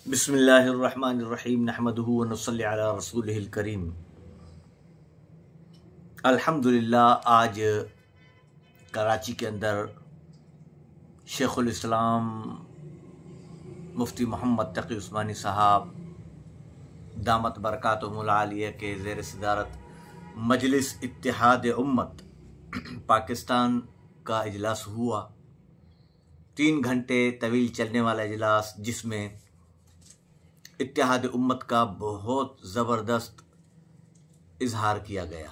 बिस्मिल्लाहिर्रहमानिर्रहीम नहमदुहु व नसल्ली अला रसूलिहिल करीम। अल्हम्दुलिल्लाह आज कराची के अंदर शेखुल इस्लाम मुफ्ती मोहम्मद तकी उस्मानी साहब दामत बरकातुहुल आलिया के ज़ेर सदारत मजलिस इत्तिहाद उम्मत पाकिस्तान का इजलास हुआ। 3 घंटे तवील चलने वाला इजलास, जिसमें इत्तिहाद उम्मत का बहुत ज़बरदस्त इजहार किया गया।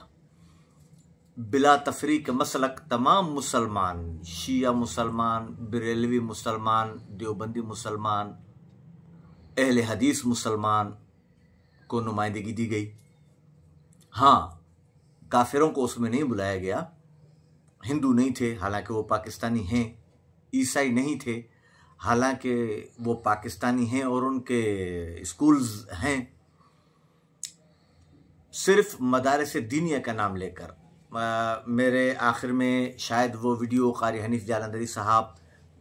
बिला तफरीक मसलक तमाम मुसलमान, शिया मुसलमान, बरेलवी मुसलमान, देवबंदी मुसलमान, अहले हदीस मुसलमान को नुमाइंदगी दी गई। हाँ, काफिरों को उसमें नहीं बुलाया गया। हिंदू नहीं थे, हालांकि वो पाकिस्तानी हैं। ईसाई नहीं थे, हालांकि वो पाकिस्तानी हैं और उनके स्कूल्स हैं। सिर्फ मदारिस दीनिया का नाम लेकर मेरे आखिर में शायद वो वीडियो कारी हनीफ जालंधरी साहब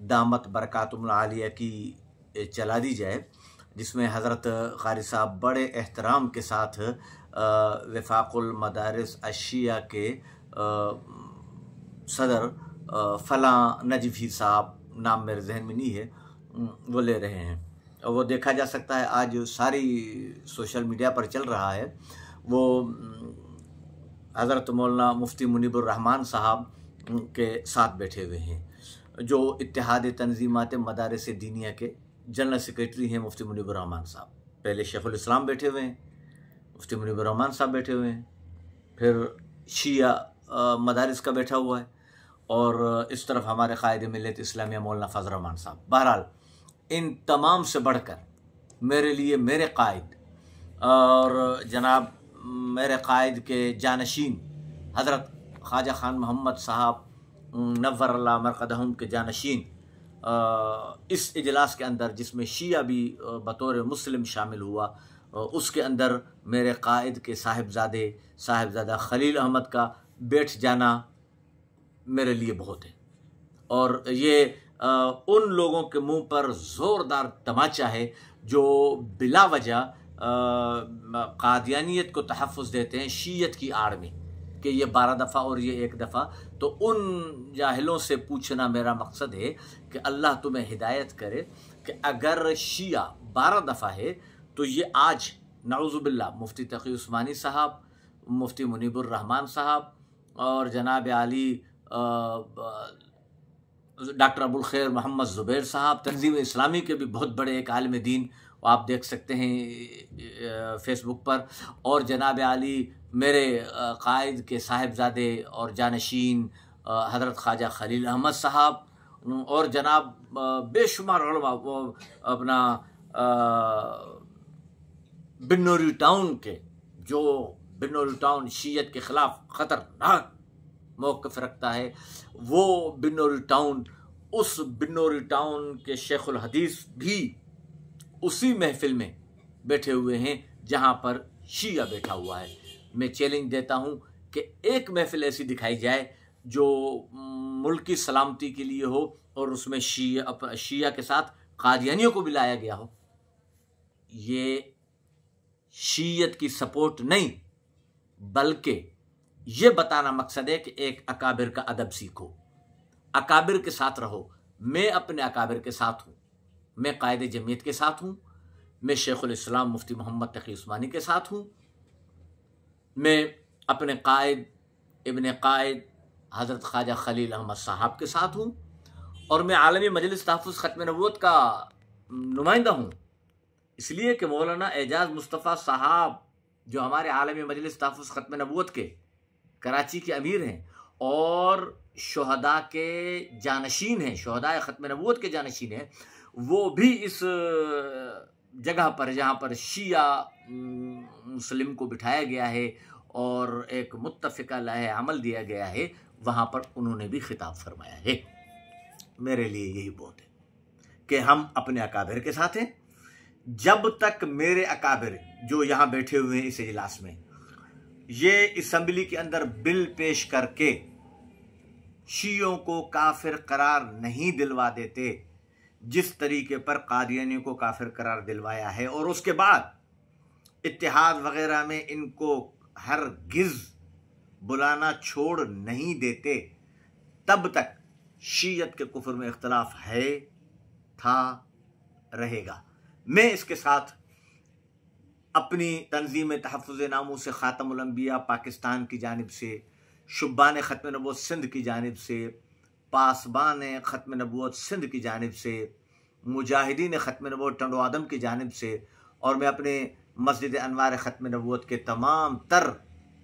दामत बरकातुहुल आलिया की चला दी जाए, जिसमें हज़रत कारी साहब बड़े एहतराम के साथ वफाकुल मदारिस अशिया के सदर फला नजफी साहब, नाम मेरे जहन में नहीं है, वो ले रहे हैं। और वो देखा जा सकता है, आज सारी सोशल मीडिया पर चल रहा है। वो हज़रत मौलाना मुफ्ती मुनीबुर रहमान साहब के साथ बैठे हुए हैं, जो इत्तिहाद तंजीमात मदारिस दीनिया के जनरल सेक्रेटरी हैं। मुफ्ती मुनीबुर रहमान साहब, पहले शेखुल इस्लाम बैठे हुए हैं, मुफ्ती मुनीबुर रहमान साहब बैठे हुए हैं, फिर शिया मदारिस का बैठा हुआ है, और इस तरफ हमारे कायद मिल्लत इस्लामिया मौलाना फजल रहमान साहब। बहरहाल, इन तमाम से बढ़कर मेरे लिए मेरे कायद और जनाब मेरे कायद के जानशीन हज़रत ख्वाजा खान मोहम्मद साहब नव्वर अल्लाह मरकदहुम के जानशीन इस इजलास के अंदर, जिसमें शिया भी बतौर मुस्लिम शामिल हुआ, उसके अंदर मेरे कायद के साहिबजादा खलील अहमद का बैठ जाना मेरे लिए बहुत है। और ये उन लोगों के मुंह पर ज़ोरदार तमाचा है जो बिला वजह कादियानियत को तहफ़्फ़ुज़ देते हैं शीयत की आड़ में, कि ये 12 दफ़ा और ये 1 दफ़ा। तो उन जाहिलों से पूछना मेरा मकसद है कि अल्लाह तुम्हें हिदायत करे कि अगर शिया 12 दफ़ा है तो ये आज नऊज़ुबिल्लाह मुफ्ती तकी उस्मानी साहब, मुफ्ती मुनीबुर रहमान साहब और जनाब आली डॉक्टर अबुल खैर मोहम्मद ज़ुबैर साहब, तंजीम इस्लामी के भी बहुत बड़े एक आलिम दीन, आप देख सकते हैं फेसबुक पर, और जनाब आली मेरे कायद के साहिबजादे और जानशीन हज़रत ख्वाजा खलील अहमद साहब, और जनाब बेशुमार उलमा, वो अपना बिन्नौरी टाउन के, जो बिन्नौरी टाउन शीयत के ख़िलाफ़ ख़तरनाक मौक़िफ़ रखता है, वो बिन्नौरी टाउन, उस बिन्नौरी टाउन के शेखुल हदीस भी उसी महफिल में बैठे हुए हैं जहां पर शिया बैठा हुआ है। मैं चैलेंज देता हूं कि एक महफिल ऐसी दिखाई जाए जो मुल्क की सलामती के लिए हो, और उसमें शिया के साथ कादियानियों को भी लाया गया हो। ये शियत की सपोर्ट नहीं, बल्कि ये बताना मकसद है कि एक अकाबिर का अदब सीखो, अकाबिर के साथ रहो। मैं अपने अकाबिर के साथ हूँ, मैं कायदे जमीयत के साथ हूँ, मैं शेखुल इस्लाम मुफ्ती मोहम्मद तकी उस्मानी के साथ हूँ, मैं अपने कायद इब्ने कायद हज़रत ख्वाजा खलील अहमद साहब के साथ हूँ, और मैं आलमी मजलिस तहफ़्फ़ुज़ ख़त्म नबूवत का नुमाइंदा हूँ। इसलिए कि मौलाना एजाज मुस्तफ़ा साहब, जो हमारे आलमी मजलिस तहफ़्फ़ुज़ ख़त्म नबूवत के कराची के अमीर हैं और शुहदा के जानशीन हैं, शुहदा ख़त्म नबूवत के जानशीन हैं, वो भी इस जगह पर जहाँ पर शिया मुस्लिम को बिठाया गया है और एक मुत्तफ़िक़ा लाहे अमल दिया गया है, वहाँ पर उन्होंने भी खिताब फरमाया है। मेरे लिए यही बहुत है कि हम अपने अकाबिर के साथ हैं। जब तक मेरे अकाबिर जो यहाँ बैठे हुए हैं इस इजलास में, ये असम्बली के अंदर बिल पेश करके शियों को काफिर करार नहीं दिलवा देते, जिस तरीके पर कादियानियों को काफिर करार दिलवाया है, और उसके बाद इत्तेहाद वगैरह में इनको हरगिज़ बुलाना छोड़ नहीं देते, तब तक शीयत के कुफ्र में इख्तलाफ है, था, रहेगा। मैं इसके साथ अपनी तंजीम तहफ़्फ़ुज़ नामूस ख़ातमुल अंबिया पाकिस्तान की जानिब से, शुब्बान ख़त्म नबूवत सिंध की जानिब से, पासबान ख़त्म नबूवत सिंध की जानिब से, मुजाहिदीन ख़त्म नबूवत टंडो आदम की जानिब से, और मैं अपने मस्जिद अनवार ख़त्म नबूवत के तमाम तर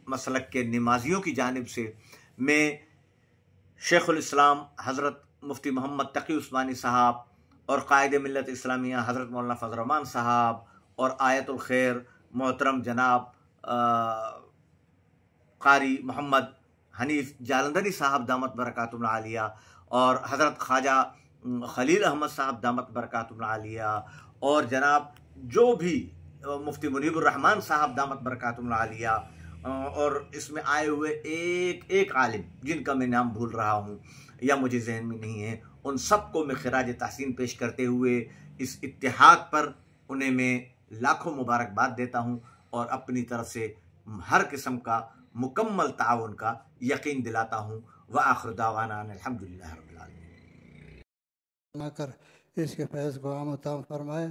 मसलक के नमाजियों की जानिब से, मैं शेखुल इस्लाम हज़रत मुफ्ती मोहम्मद तकी उस्मानी साहब और कायद मिल्लत इस्लामिया हज़रत मौलाना फज़ल रहमान साहब और आयतुल खैर मोहतरम जनाब कारी मोहम्मद हनीफ जालंधरी साहब दामत बरकातुहुल आलिया और हज़रत ख्वाजा खलील अहमद साहब दामत बरकातुहुल आलिया और जनाब जो भी मुफ्ती मुनीबुर रहमान साहब दामत बरकातुहुल आलिया और इसमें आए हुए एक एक आलिम जिनका मैं नाम भूल रहा हूँ या मुझे जहन में नहीं है, उन सबको मैं खिराज तहसीन पेश करते हुए इस इत्तेहाद पर उन्हें मैं लाखों मुबारकबाद देता हूँ और अपनी तरफ से हर किस्म का मुकम्मल ताउन का यकीन दिलाता हूँ। व आखिर दावाना अल्हम्दुलिल्लाह रब्बिल आलमीन। कर इसके फैज़ को आम ताम फरमाए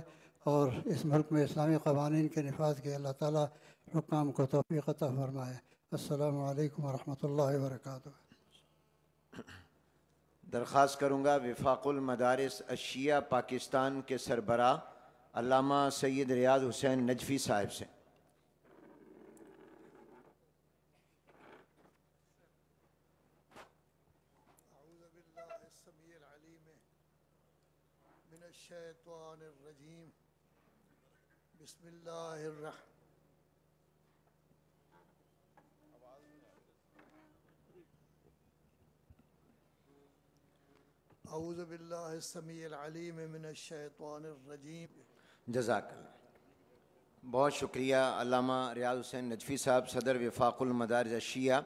और इस मुल्क में इस्लामी क़वानीन के नफाज के अल्लाह ताला हुक्काम को तौफ़ीक़ अता फरमाए। अस्सलामु अलैकुम व रहमतुल्लाहि व बरकातुहू। दरख्वास्त करूँगा वफ़ाक़ुल मदारिस अशिया पाकिस्तान के सरबराह अल्लामा सैयद रियाज़ हुसैन नजफ़ी साहब से। जज़ाकल्लाह। बहुत शुक्रिया अल्लामा रियाज़ हुसैन नजफ़ी साहब, सदर वफ़ाक़ुल मदारिस अशिया।